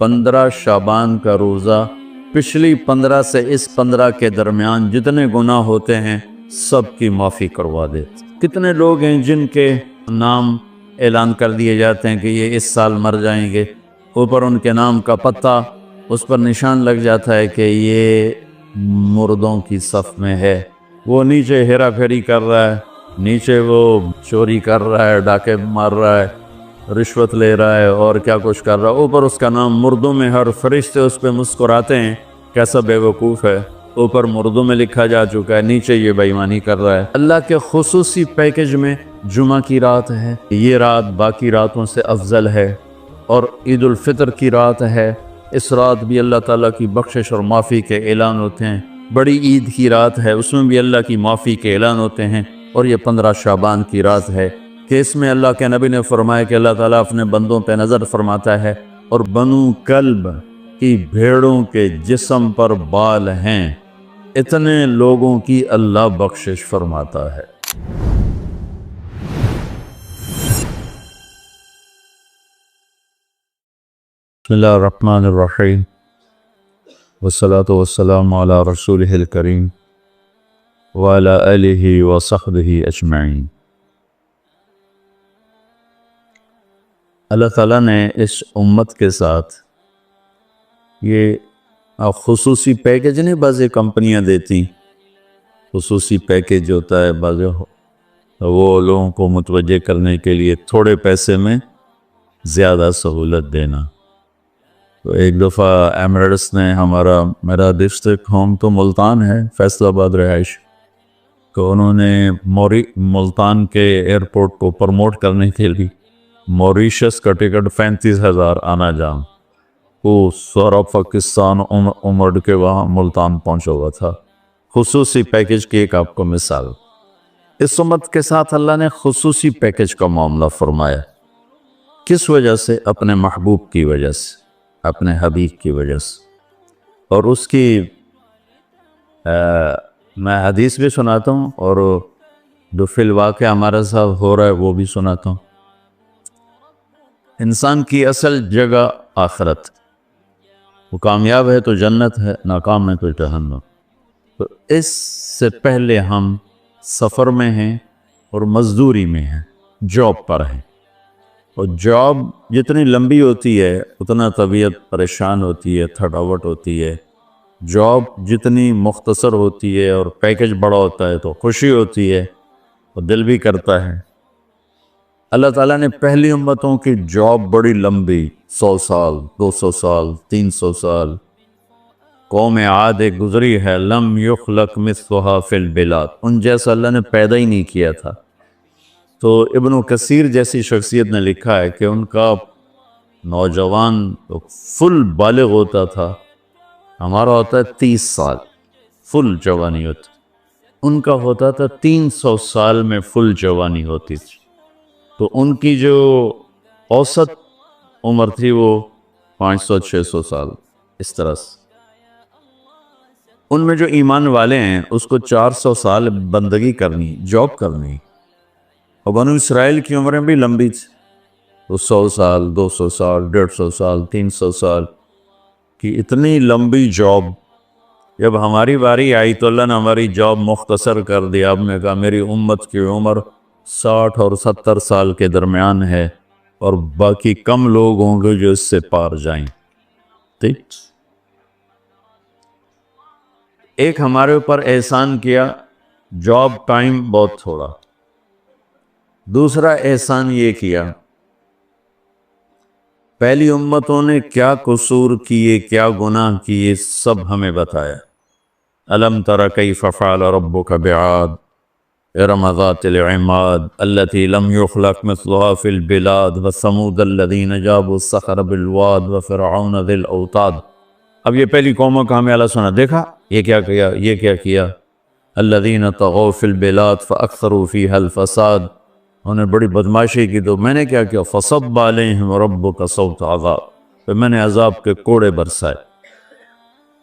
15 شعبان کا روزہ پچھلی 15 سے اس 15 کے درمیان جتنے گناہ ہوتے ہیں سب کی معافی کروا دیتے۔ کتنے لوگ ہیں جن کے نام اعلان کر دیے جاتے ہیں کہ یہ اس سال مر جائیں گے، اوپر ان کے نام کا پتہ اس پر نشان لگ جاتا ہے کہ یہ مردوں کی صف میں ہے۔ وہ نیچے ہیرا پھیری کر رہا ہے، نیچے وہ چوری کر رہا ہے، ڈاکے مار رہا ہے، رشوت لے رہا ہے اور کیا کچھ کر رہا ہے، اوپر اس کا نام مردوں میں، ہر فرشتے اس پہ مسکراتے ہیں، کیسا بے وقوف ہے، اوپر مردوں میں لکھا جا چکا ہے، نیچے یہ بے ایمانی کر رہا ہے۔ اللہ کے خصوصی پیکج میں جمعہ کی رات ہے، یہ رات باقی راتوں سے افضل ہے، اور عید الفطر کی رات ہے، اس رات بھی اللہ تعالیٰ کی بخشش اور معافی کے اعلان ہوتے ہیں۔ بڑی عید کی رات ہے، اس میں بھی اللہ کی معافی کے اعلان ہوتے ہیں، اور یہ 15 شعبان کی رات ہے کہ اس میں اللہ کے نبی نے فرمایا کہ اللہ تعالیٰ اپنے بندوں پہ نظر فرماتا ہے، اور بنو کلب کی بھیڑوں کے جسم پر بال ہیں، اتنے لوگوں کی اللہ بخشش فرماتا ہے۔ بسم اللہ الرحمن الرحیم، والصلاة والسلام علی رسولہ الکریم وعلی آلہ وصحبہ اجمعین۔ اللہ تعالیٰ نے اس امت کے ساتھ یہ خصوصی پیکج نہیں، بعض کمپنیاں دیتی خصوصی پیکج ہوتا ہے، بعض وہ لوگوں کو متوجہ کرنے کے لیے تھوڑے پیسے میں زیادہ سہولت دینا۔ تو ایک دفعہ ایمریٹس نے میرا ڈسٹرکٹ ہوم تو ملتان ہے، فیصل آباد رہائش، تو انہوں نے ملتان کے ایئرپورٹ کو پروموٹ کرنے کے لیے موریشس کا ٹکٹ 35,000 آنا جان، وہ سارا پاکستان امڑ کے وہاں ملتان پہنچا ہوا تھا۔ خصوصی پیکج کی ایک آپ کو مثال، اس امت کے ساتھ اللہ نے خصوصی پیکج کا معاملہ فرمایا۔ کس وجہ سے؟ اپنے محبوب کی وجہ سے، اپنے حبیب کی وجہ سے۔ اور اس کی میں حدیث بھی سناتا ہوں، اور جو فی الواقع ہمارے ساتھ ہو رہا ہے وہ بھی سناتا ہوں۔ انسان کی اصل جگہ آخرت، وہ کامیاب ہے تو جنت ہے، ناکام ہے تو جہنم۔ تو اس سے پہلے ہم سفر میں ہیں اور مزدوری میں ہیں، جاب پر ہیں، اور جاب جتنی لمبی ہوتی ہے اتنا طبیعت پریشان ہوتی ہے، تھکاوٹ ہوتی ہے۔ جاب جتنی مختصر ہوتی ہے اور پیکج بڑا ہوتا ہے تو خوشی ہوتی ہے اور دل بھی کرتا ہے۔ اللہ تعالیٰ نے پہلی امتوں کی جاب بڑی لمبی، 100 سال، 200 سال، 300 سال۔ قوم عاد ایک گزری ہے، لم یخلق مثلھا فی البلاد، ان جیسا اللہ نے پیدا ہی نہیں کیا تھا۔ تو ابن کثیر جیسی شخصیت نے لکھا ہے کہ ان کا نوجوان فل بالغ ہوتا تھا، ہمارا ہوتا ہے 30 سال فل جوانی ہوتی، ان کا ہوتا تھا 300 سال میں فل جوانی ہوتی تھی۔ تو ان کی جو اوسط عمر تھی وہ 500-600 سال، اس طرح سے۔ ان میں جو ایمان والے ہیں اس کو 400 سال بندگی کرنی، جاب کرنی۔ اور بنو اسرائیل کی عمریں بھی لمبی تھی، تو 100 سال، 200 سال، 150 سال، 300 سال کی اتنی لمبی جاب۔ جب ہماری باری آئی تو اللہ نے ہماری جاب مختصر کر دیا۔ آپ نے کہا میری امت کی عمر 60 اور 70 سال کے درمیان ہے، اور باقی کم لوگ ہوں گے جو اس سے پار جائیں۔ ٹھیک، ایک ہمارے اوپر احسان کیا، جاب ٹائم بہت تھوڑا۔ دوسرا احسان یہ کیا، پہلی امتوں نے کیا قصور کیے، کیا گناہ کیے، سب ہمیں بتایا۔ الم تر کیف فعل ربک بعاد ارم ذات العماد التي لم يخلق مثلها في البلاد وثمود الذين جابوا الصخر بالواد وفرعون ذي الاوتاد۔ اب یہ پہلی قوموں کا ہمیں اللہ سنا، دیکھا یہ کیا کیا، یہ کیا کیا۔ الذين طغوا في البلاد فاكثروا فيها الفساد، انہوں نے بڑی بدماشی کی، تو میں نے کیا کیا، فصب علیہم ربک صوت عذاب، پھر میں نے عذاب کے کوڑے برسائے۔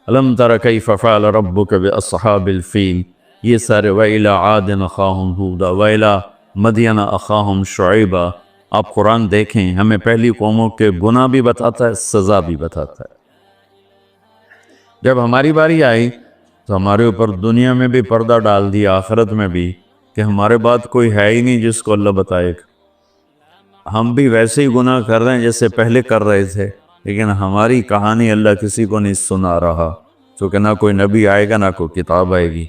الم تر کیف فعل ربک باصحاب الفیل، یہ سارے وَإِلَىٰ عَادٍ أَخَاهُمْ هُودًا وَإِلَىٰ مَدْيَنَ أَخَاهُمْ شُعَيْبًا آپ قرآن دیکھیں، ہمیں پہلی قوموں کے گناہ بھی بتاتا ہے، سزا بھی بتاتا ہے۔ جب ہماری باری آئی تو ہمارے اوپر دنیا میں بھی پردہ ڈال دیا، آخرت میں بھی، کہ ہمارے بعد کوئی ہے ہی نہیں جس کو اللہ بتائے گا۔ ہم بھی ویسے ہی گناہ کر رہے ہیں جیسے پہلے کر رہے تھے، لیکن ہماری کہانی اللہ کسی کو نہیں سنا رہا، چونکہ نہ کوئی نبی آئے گا، نہ کوئی کتاب آئے گی۔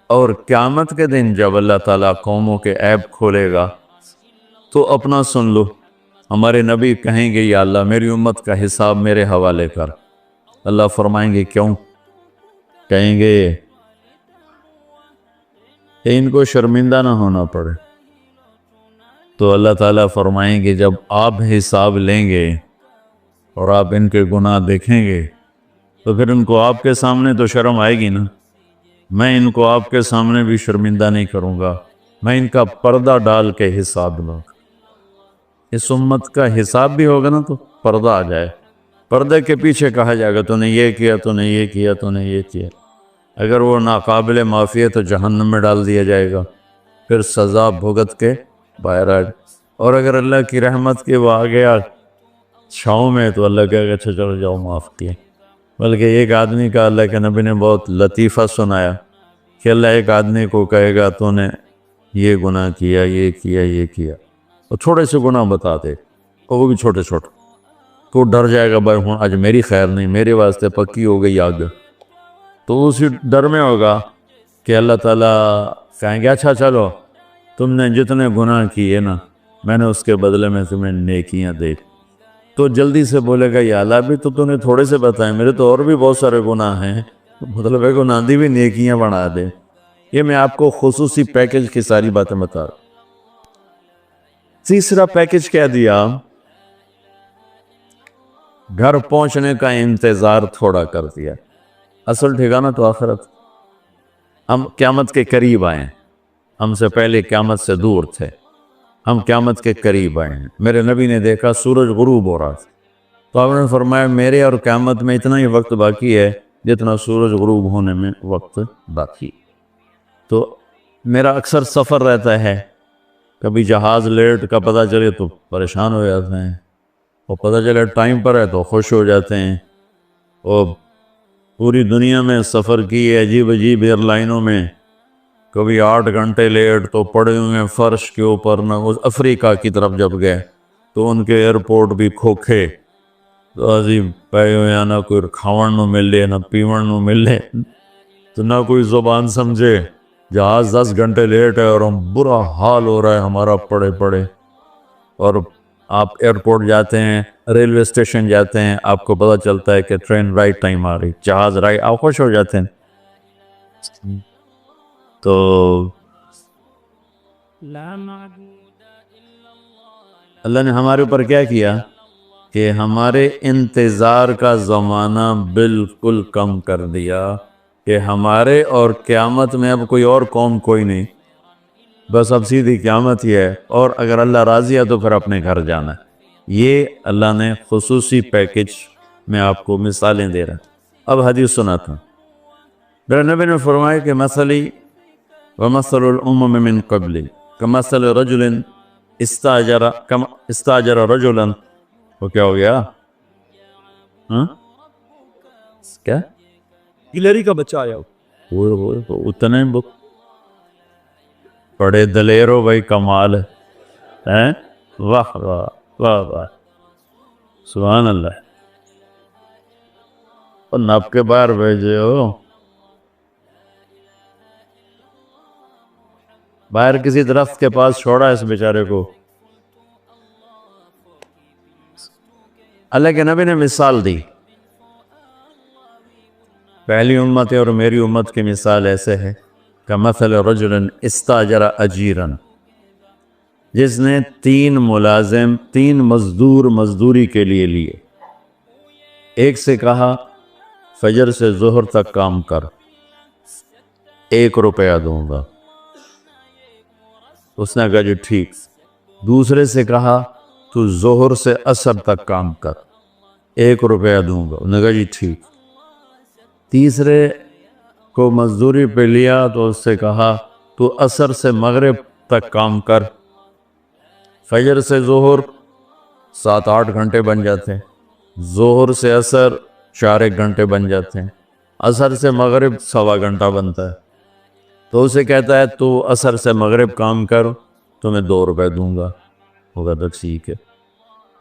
اور قیامت کے دن جب اللہ تعالیٰ قوموں کے عیب کھولے گا تو اپنا سن لو، ہمارے نبی کہیں گے یا اللہ میری امت کا حساب میرے حوالے کر۔ اللہ فرمائیں گے کیوں؟ کہیں گے کہ ان کو شرمندہ نہ ہونا پڑے۔ تو اللہ تعالیٰ فرمائیں گے جب آپ حساب لیں گے اور آپ ان کے گناہ دیکھیں گے تو پھر ان کو آپ کے سامنے تو شرم آئے گی نا، میں ان کو آپ کے سامنے بھی شرمندہ نہیں کروں گا، میں ان کا پردہ ڈال کے حساب لوں گا۔ اس امت کا حساب بھی ہوگا نا تو پردہ آ جائے، پردے کے پیچھے کہا جائے گا تو نے یہ کیا، تو نے یہ کیا، تو نے یہ کیا۔ اگر وہ ناقابل معافی ہے تو جہنم میں ڈال دیا جائے گا، پھر سزا بھگت کے باہر آ جائے۔ اور اگر اللہ کی رحمت کے وہ آ گیا چھاؤں میں تو اللہ کہے گا اچھا چلو جاؤ معاف کیا۔ بلکہ ایک آدمی کا اللہ کے نبی نے بہت لطیفہ سنایا کہ اللہ ایک آدمی کو کہے گا تو نے یہ گناہ کیا، یہ کیا، یہ کیا، اور تھوڑے سے گناہ بتا دے، اور وہ بھی چھوٹے چھوٹے، تو ڈر جائے گا بھائی ہوں آج میری خیر نہیں، میرے واسطے پکی ہو گئی آگ۔ تو اسی ڈر میں ہوگا کہ اللہ تعالیٰ کہیں گے اچھا چلو تم نے جتنے گناہ کیے نا میں نے اس کے بدلے میں تمہیں نیکیاں دے۔ تو جلدی سے بولے گا یا اللہ بھی تو نے تھوڑے سے بتائے، میرے تو اور بھی بہت سارے گناہ ہیں، مطلب ہے گناہ دی بھی نیکیاں بنا دے۔ یہ میں آپ کو خصوصی پیکج کی ساری باتیں بتا رہا۔ تیسرا پیکج کیا دیا؟ گھر پہنچنے کا انتظار تھوڑا کر دیا۔ اصل ٹھکانہ تو آخرت، ہم قیامت کے قریب آئے ہیں، ہم سے پہلے قیامت سے دور تھے، ہم قیامت کے قریب آئے ہیں۔ میرے نبی نے دیکھا سورج غروب ہو رہا تھا، تو آپ نے فرمایا میرے اور قیامت میں اتنا ہی وقت باقی ہے جتنا سورج غروب ہونے میں وقت باقی۔ تو میرا اکثر سفر رہتا ہے، کبھی جہاز لیٹ کا پتہ چلے تو پریشان ہو جاتے ہیں، اور پتہ چلے ٹائم پر ہے تو خوش ہو جاتے ہیں۔ اور پوری دنیا میں سفر کی عجیب عجیب ایئر لائنوں میں کبھی 8 گھنٹے لیٹ تو پڑے ہوئے فرش کے اوپر، نہ افریقہ کی طرف جب گئے تو ان کے ایئرپورٹ بھی کھوکھے، تو عظیم پے ہویا نہ کوئی کھاون نو ملے نہ پیون نو ملے، تو نہ کوئی زبان سمجھے، جہاز 10 گھنٹے لیٹ ہے اور ہم برا حال ہو رہا ہے ہمارا پڑے پڑے۔ اور آپ ایئرپورٹ جاتے ہیں، ریلوے اسٹیشن جاتے ہیں، آپ کو پتہ چلتا ہے کہ ٹرین رائٹ ٹائم آ رہی، جہاز رائٹ، آپ خوش ہو جاتے ہیں۔ تو اللہ نے ہمارے اوپر کیا کیا کہ ہمارے انتظار کا زمانہ بالکل کم کر دیا، کہ ہمارے اور قیامت میں اب کوئی اور قوم کوئی نہیں، بس اب سیدھی قیامت ہی ہے، اور اگر اللہ راضی ہے تو پھر اپنے گھر جانا ہے۔ یہ اللہ نے خصوصی پیکج میں آپ کو مثالیں دے رہا۔ اب حدیث سنا تھا، میرے نبی نے فرمایا کہ مثلی ومثل الامم من قبلی کمثل رجل استاجر رجلا، وہ کیا ہو گیا؟ کیا؟ گلری کا بچہ آیا وہ اتنے بڑے دلیر ہو بھائی، کمال ہے، واہ واہ واہ واہ، سبحان اللہ۔ اور نب کے باہر بھیجے ہو، باہر کسی درخت کے پاس چھوڑا اس بیچارے کو۔ اللہ کے نبی نے مثال دی، پہلی امت اور میری امت کی مثال ایسے ہے کہ مثل رجل استاجر اجیرا، جس نے 3 ملازم 3 مزدور مزدوری کے لیے لیے۔ ایک سے کہا فجر سے ظہر تک کام کر، 1 روپیہ دوں گا، اس نے کہا جی ٹھیک۔ دوسرے سے کہا تو ظہر سے عصر تک کام کر، 1 روپیہ دوں گا، انہوں نے کہا جی ٹھیک۔ تیسرے کو مزدوری پہ لیا تو اس سے کہا تو عصر سے مغرب تک کام کر، فجر سے ظہر 7-8 گھنٹے بن جاتے ہیں، ظہر سے عصر 4 گھنٹے بن جاتے ہیں، عصر سے مغرب 1.25 گھنٹہ بنتا ہے۔ تو اسے کہتا ہے تو عصر سے مغرب کام کر، تمہیں 2 روپے دوں گا۔ وہ کہتا ہے ٹھیک ہے۔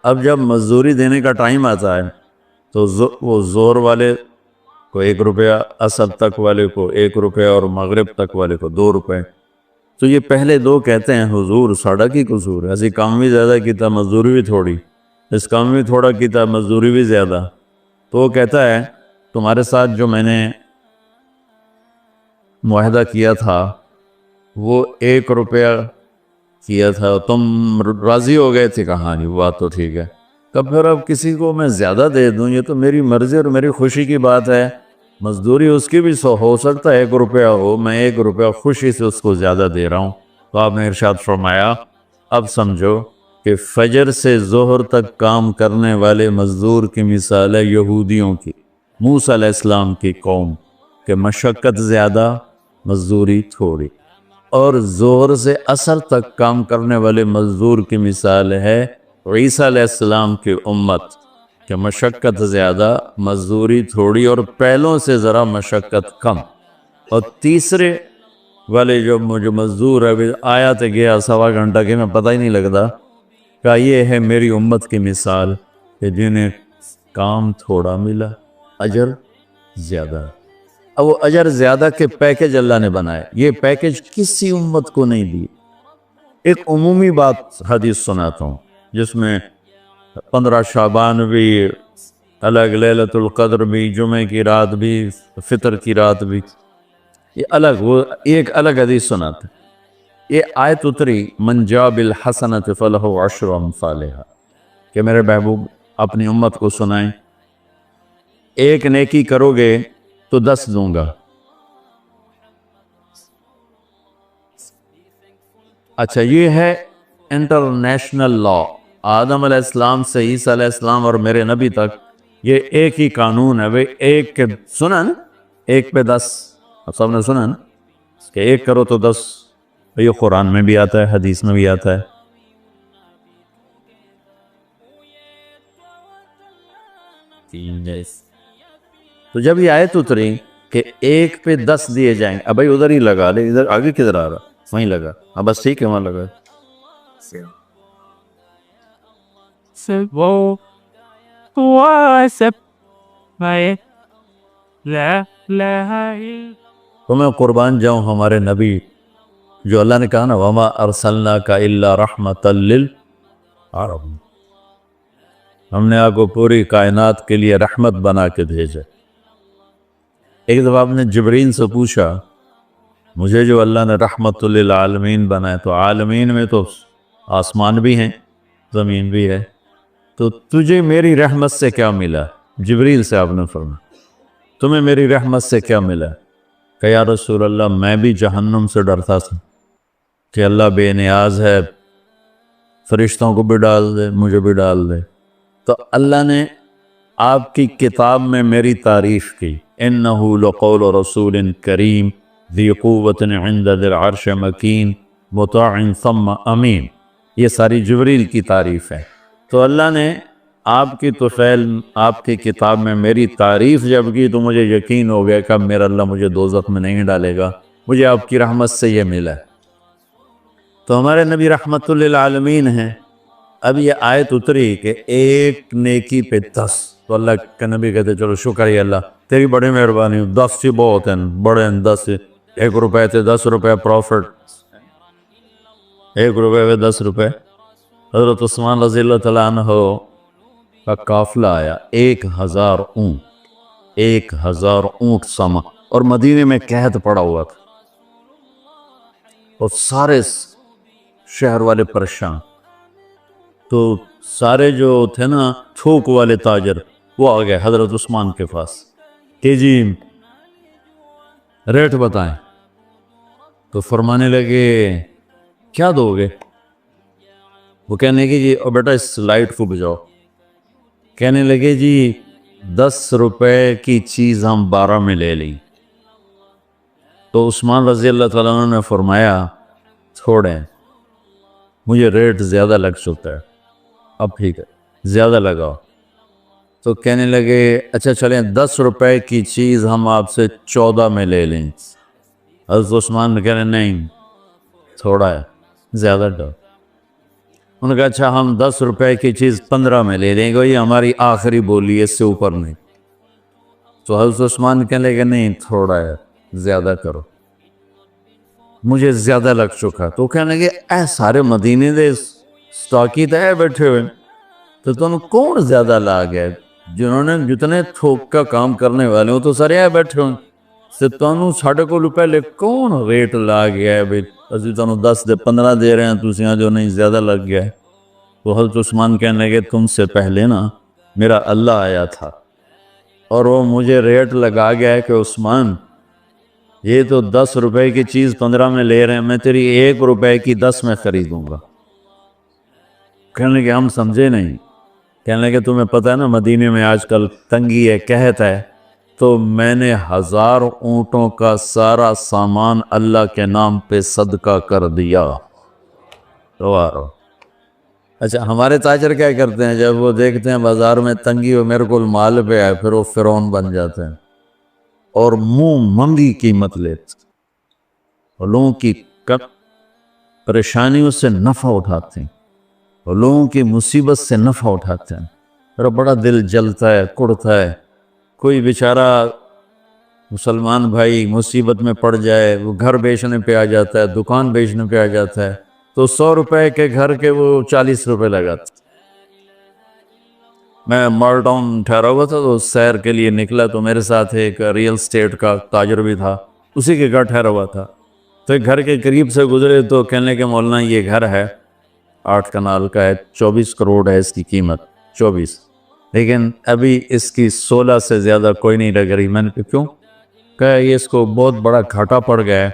اب جب مزدوری دینے کا ٹائم آتا ہے تو وہ ظہر والے کو 1 روپیہ، عصر تک والے کو 1 روپیہ اور مغرب تک والے کو 2 روپے۔ تو یہ پہلے 2 کہتے ہیں حضور ساڑا کی قصور ہے، اسی کام بھی زیادہ کیتا مزدوری بھی تھوڑی، اس کام بھی تھوڑا کیتا مزدوری بھی زیادہ۔ تو وہ کہتا ہے تمہارے ساتھ جو میں نے معاہدہ کیا تھا وہ 1 روپیہ کیا تھا، تم راضی ہو گئے تھے، کہا نہیں، بات تو ٹھیک ہے۔ تب پھر اب کسی کو میں زیادہ دے دوں، یہ تو میری مرضی اور میری خوشی کی بات ہے، مزدوری اس کی بھی ہو سکتا ہے 1 روپیہ ہو، میں 1 روپیہ خوشی سے اس کو زیادہ دے رہا ہوں۔ تو آپ نے ارشاد فرمایا اب سمجھو کہ فجر سے ظہر تک کام کرنے والے مزدور کی مثال ہے یہودیوں کی، موسیٰ علیہ السلام کی قوم، کہ مشقت زیادہ مزدوری تھوڑی، اور ظہر سے عصر تک کام کرنے والے مزدور کی مثال ہے عیسیٰ علیہ السلام کی امت، کہ مشقت زیادہ مزدوری تھوڑی اور پہلوں سے ذرا مشقت کم۔ اور تیسرے والے جو مزدور ہے آیا تو گیا 1.25 گھنٹہ کہ میں پتہ ہی نہیں لگتا، کہ یہ ہے میری امت کی مثال کہ جنہیں کام تھوڑا ملا، اجر زیادہ۔ اب وہ اجر زیادہ کے پیکج اللہ نے بنائے، یہ پیکج کسی امت کو نہیں دی۔ ایک عمومی بات حدیث سناتا ہوں جس میں 15 شعبان بھی الگ، لیلۃ القدر بھی، جمعہ کی رات بھی، فطر کی رات بھی، یہ الگ، وہ ایک الگ حدیث سناتے ہیں۔ یہ آیت اتری من جاء بالحسنۃ فلہ عشر امثالھا، کہ میرے محبوب اپنی امت کو سنائیں 1 نیکی کرو گے تو 10 دوں گا۔ اچھا، یہ ہے انٹرنیشنل لا، آدم علیہ السلام سے عیسیٰ علیہ السلام اور میرے نبی تک یہ ایک ہی قانون ہے۔ بھئی 1 کے سنا نا، 1 پہ 10، اب سب نے سنا نا کہ 1 کرو تو 10، یہ قرآن میں بھی آتا ہے، حدیث میں بھی آتا ہے۔ تو جب یہ آیت اتری کہ 1 پہ 10 دیے جائیں گے، اب بھائی ادھر ہی لگا لے، ادھر آگے کدھر آ رہا، وہیں لگا، اب بس ٹھیک ہے وہاں لگا۔ تو میں قربان جاؤں ہمارے نبی، جو اللہ نے کہا نا وَمَا أَرْسَلْنَاكَ إِلَّا رَحْمَةً لِلْعَالَمِينَ، ہم نے آپ کو پوری کائنات کے لیے رحمت بنا کے بھیجا۔ ایک دفعہ آپ نے جبرائیل سے پوچھا مجھے جو اللہ نے رحمت للعالمین بنائے، تو عالمین میں تو آسمان بھی ہیں، زمین بھی ہے، تو تجھے میری رحمت سے کیا ملا؟ جبرائیل سے آپ نے فرمایا تمہیں میری رحمت سے کیا ملا؟ کہ یا رسول اللہ میں بھی جہنم سے ڈرتا تھا کہ اللہ بے نیاز ہے، فرشتوں کو بھی ڈال دے، مجھے بھی ڈال دے۔ تو اللہ نے آپ کی کتاب میں میری تعریف کی، اِنَّهُ لَقَوْلُ رَسُولٍ كَرِيمٍ ذِي قُوَّةٍ عِنْدَ ذِي الْعَرْشِ مَكِينٍ مُطَاعٍ ثَمَّ أَمِينٍ، یہ ساری جبرائیل کی تعریف ہے۔ تو اللہ نے آپ کی طفیل، آپ کی کتاب میں میری تعریف جب کی تو مجھے یقین ہو گیا کہ اب میرا اللہ مجھے دوزخ میں نہیں ڈالے گا، مجھے آپ کی رحمت سے یہ ملا۔ تو ہمارے نبی رحمت للعالمین ہیں۔ اب یہ آیت اتری کہ 1 نیکی پہ 10، تو اللہ کے نبی کہتے چلو شکر ہے اللہ تیری بڑی مہربانی، 10 سے بہت ہیں، بڑے ہیں 10 سے، 1 روپے تھے 10 روپے پروفٹ، 1 روپے پہ 10 روپے۔ حضرت عثمان رضی اللہ تعالیٰ عنہ کا قافلہ آیا، 1000 اونٹ، 1000 اونٹ سما، اور مدینے میں قحط پڑا ہوا تھا، اور سارے شہر والے پریشان۔ تو سارے جو تھے نا تھوک والے تاجر، وہ آ گئے حضرت عثمان کے پاس کہ جی ریٹ بتائیں۔ تو فرمانے لگے کیا دو گے؟ وہ کہنے لگے جی بیٹا اس لائٹ کو بجھاؤ۔ کہنے لگے جی 10 روپے کی چیز ہم 12 میں لے لیں۔ تو عثمان رضی اللہ تعالیٰ عنہ نے فرمایا چھوڑیں، مجھے ریٹ زیادہ لگ چکا ہے، اب ٹھیک ہے زیادہ لگاؤ. تو کہنے لگے اچھا چلیں 10 روپے کی چیز ہم آپ سے 14 میں لے لیں. حضرت عثمان نے کہنے نہیں تھوڑا ہے زیادہ ڈر. انہوں نے کہا اچھا ہم 10 روپے کی چیز 15 میں لے لیں گے, یہ ہماری آخری بولی ہے, اس سے اوپر نہیں. تو حضرت عثمان کہنے لگے نہیں تھوڑا ہے زیادہ کرو, مجھے زیادہ لگ چکا. تو کہنے لگے اے سارے مدینے دے سٹاکی تے بیٹھے ہوئے, تو تم کون زیادہ لا گئے؟ جنہوں نے جتنے تھوک کا کام کرنے والے ہوں تو سارے آئے بیٹھے ہوں, سے تمہیں ساڑھے کو پہلے کون ریٹ لا گیا ہے بھئی اسی تمہیں 10 دے 15 دے رہے ہیں تُسی یہاں جو نہیں زیادہ لگ گیا ہے. تو حضرت عثمان کہنے لگے تم سے پہلے نا میرا اللہ آیا تھا اور وہ مجھے ریٹ لگا گیا ہے کہ عثمان یہ تو 10 روپے کی چیز 15 میں لے رہے ہیں, میں تیری 1 روپے کی 10 میں خریدوں گا. کہنے لگے ہم سمجھے نہیں. کہنے لگے تمہیں پتہ ہے نا مدینے میں آج کل تنگی ہے قحط ہے, تو میں نے 1000 اونٹوں کا سارا سامان اللہ کے نام پہ صدقہ کر دیا. تو اچھا ہمارے تاجر کیا کرتے ہیں جب وہ دیکھتے ہیں بازار میں تنگی ہو میرے کو مال پہ آئے پھر وہ فرعون بن جاتے ہیں اور منہ منگی قیمت لیتے اور لوگوں کی پریشانیوں سے نفع اٹھاتے ہیں اور لوگوں کی مصیبت سے نفع اٹھاتے ہیں. میرا بڑا دل جلتا ہے کڑتا ہے. کوئی بیچارہ مسلمان بھائی مصیبت میں پڑ جائے, وہ گھر بیچنے پہ آ جاتا ہے, دکان بیچنے پہ آ جاتا ہے, تو 100 روپے کے گھر کے وہ 40 روپے لگاتا. میں مال ٹاؤن ٹھہرا ہوا تھا تو سیر کے لیے نکلا, تو میرے ساتھ ایک ریل اسٹیٹ کا تاجر بھی تھا, اسی کے گھر ٹھہرا ہوا تھا. تو ایک گھر کے قریب سے گزرے تو کہنے کہ مولانا یہ گھر ہے 8 کنال کا ہے, 24 کروڑ ہے اس کی قیمت, 24, لیکن ابھی اس کی 16 سے زیادہ کوئی نہیں لگ رہی. میں نے کہا کیوں؟ کہا یہ اس کو بہت بڑا گھاٹا پڑ گیا ہے,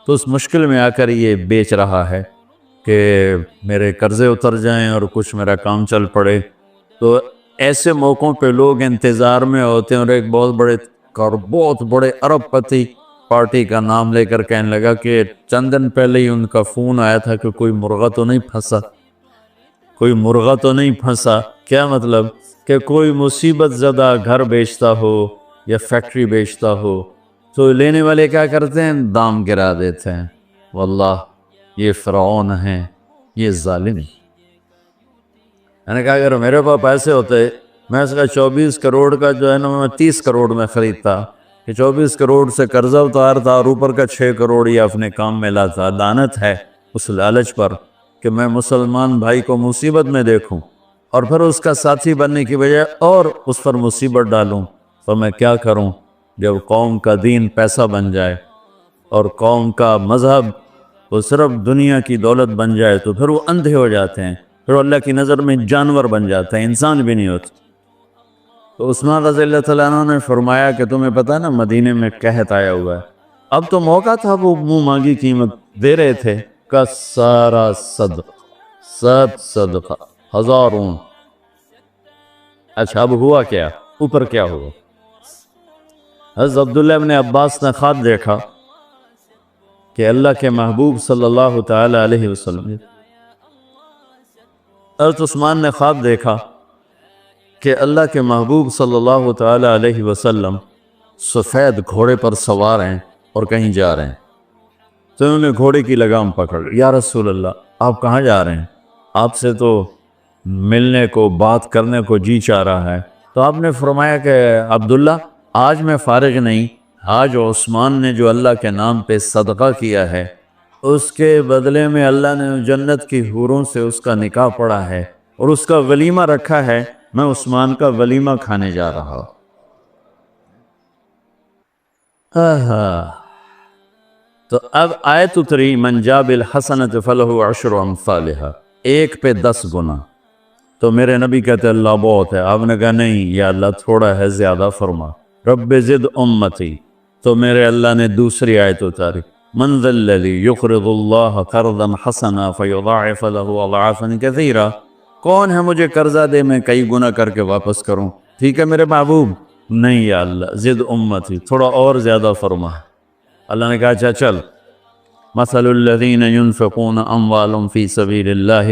تو اس مشکل میں آ کر یہ بیچ رہا ہے کہ میرے قرضے اتر جائیں اور کچھ میرا کام چل پڑے. تو ایسے موقعوں پہ لوگ انتظار میں ہوتے ہیں, اور ایک بہت بڑے ارب پتی پارٹی کا نام لے کر کہنے لگا کہ چند دن پہلے ہی ان کا فون آیا تھا کہ کوئی مرغہ تو نہیں پھنسا, کوئی مرغہ تو نہیں پھنسا. کیا مطلب کہ کوئی مصیبت زدہ گھر بیچتا ہو یا فیکٹری بیچتا ہو تو لینے والے کیا کرتے ہیں دام گرا دیتے ہیں. واللہ یہ فرعون ہیں, یہ ظالم ہیں. میں نے کہا اگر میرے پاس پیسے ہوتے میں اس کا 24 کروڑ کا جو ہے نا میں 30 کروڑ میں خریدتا, کہ 24 کروڑ سے قرضہ اتارتا اور اوپر کا 6 کروڑ یہ اپنے کام میں لاتا. لعنت ہے اس لالچ پر کہ میں مسلمان بھائی کو مصیبت میں دیکھوں اور پھر اس کا ساتھی بننے کی وجہ اور اس پر مصیبت ڈالوں. تو میں کیا کروں جب قوم کا دین پیسہ بن جائے اور قوم کا مذہب وہ صرف دنیا کی دولت بن جائے تو پھر وہ اندھے ہو جاتے ہیں, پھر اللہ کی نظر میں جانور بن جاتے ہیں, انسان بھی نہیں ہوتے. تو عثمان رضی اللہ تعالیٰ عنہ نے فرمایا کہ تمہیں پتہ ہے نا مدینے میں قحط آیا ہوا ہے, اب تو موقع تھا, وہ منہ مانگی قیمت دے رہے تھے, کا سارا صدقہ 1000 اونٹ. اچھا اب ہوا کیا, اوپر کیا ہوا؟ حضرت عبداللہ ابن عباس نے خواب دیکھا کہ اللہ کے محبوب صلی اللہ تعالی علیہ وسلم, حضرت عثمان نے خواب دیکھا کہ اللہ کے محبوب صلی اللہ تعالی علیہ وسلم سفید گھوڑے پر سوار ہیں اور کہیں جا رہے ہیں. تو انہوں نے گھوڑے کی لگام پکڑ, یا رسول اللہ آپ کہاں جا رہے ہیں؟ آپ سے تو ملنے کو بات کرنے کو جی چاہ رہا ہے. تو آپ نے فرمایا کہ عبداللہ آج میں فارغ نہیں, آج عثمان نے جو اللہ کے نام پہ صدقہ کیا ہے اس کے بدلے میں اللہ نے جنت کی حوروں سے اس کا نکاح پڑھا ہے اور اس کا ولیمہ رکھا ہے, میں عثمان کا ولیمہ کھانے جا رہا ہوں. تو اب آیت اتری من جاء بالحسنۃ فلہ 10 امثالھا, 1 پہ 10 گنا. تو میرے نبی کہتے اللہ بہت ہے. آپ نے کہا نہیں یا اللہ تھوڑا ہے, زیادہ فرما, رب زد امتی. تو میرے اللہ نے دوسری آیت اتاری من ذا الذی یقرض اللہ قرضا حسنا فیضاعف له اضعافا کثیرا, کون ہے مجھے قرضہ دے میں کئی گنا کر کے واپس کروں. ٹھیک ہے میرے محبوب, نہیں یا اللہ زد امتی, تھوڑا اور زیادہ فرما. اللہ نے کہا اچھا چل, مثل الذین ينفقون اموالهم فی سبیل اللہ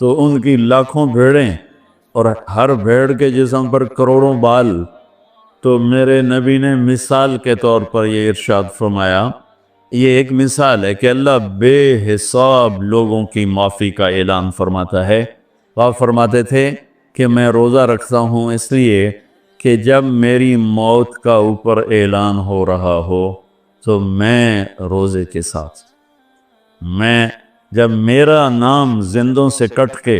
تو ان کی لاکھوں بھیڑیں اور ہر بھیڑ کے جسم پر کروڑوں بال. تو میرے نبی نے مثال کے طور پر یہ ارشاد فرمایا، یہ ایک مثال ہے کہ اللہ بے حساب لوگوں کی معافی کا اعلان فرماتا ہے. آپ فرماتے تھے کہ میں روزہ رکھتا ہوں اس لیے کہ جب میری موت کا اوپر اعلان ہو رہا ہو تو میں روزے کے ساتھ، جب میرا نام زندوں سے کٹ کے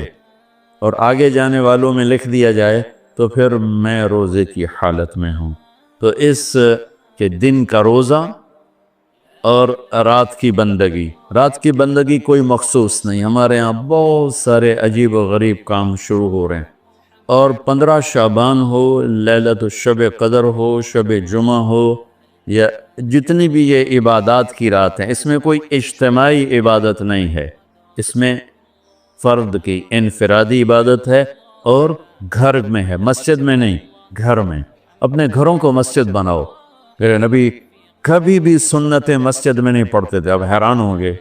اور آگے جانے والوں میں لکھ دیا جائے تو پھر میں روزے کی حالت میں ہوں. تو اس کے دن کا روزہ اور رات کی بندگی کوئی مخصوص نہیں. ہمارے ہاں بہت سارے عجیب و غریب کام شروع ہو رہے ہیں، اور 15 شعبان ہو، لیلۃ الشب قدر ہو، شب جمعہ ہو، یا جتنی بھی یہ عبادات کی رات ہیں، اس میں کوئی اجتماعی عبادت نہیں ہے. اس میں فرد کی انفرادی عبادت ہے اور گھر میں ہے، مسجد میں نہیں، گھر میں. اپنے گھروں کو مسجد بناؤ. میرے نبی کبھی بھی سنت مسجد میں نہیں پڑھتے تھے. اب حیران ہوں گے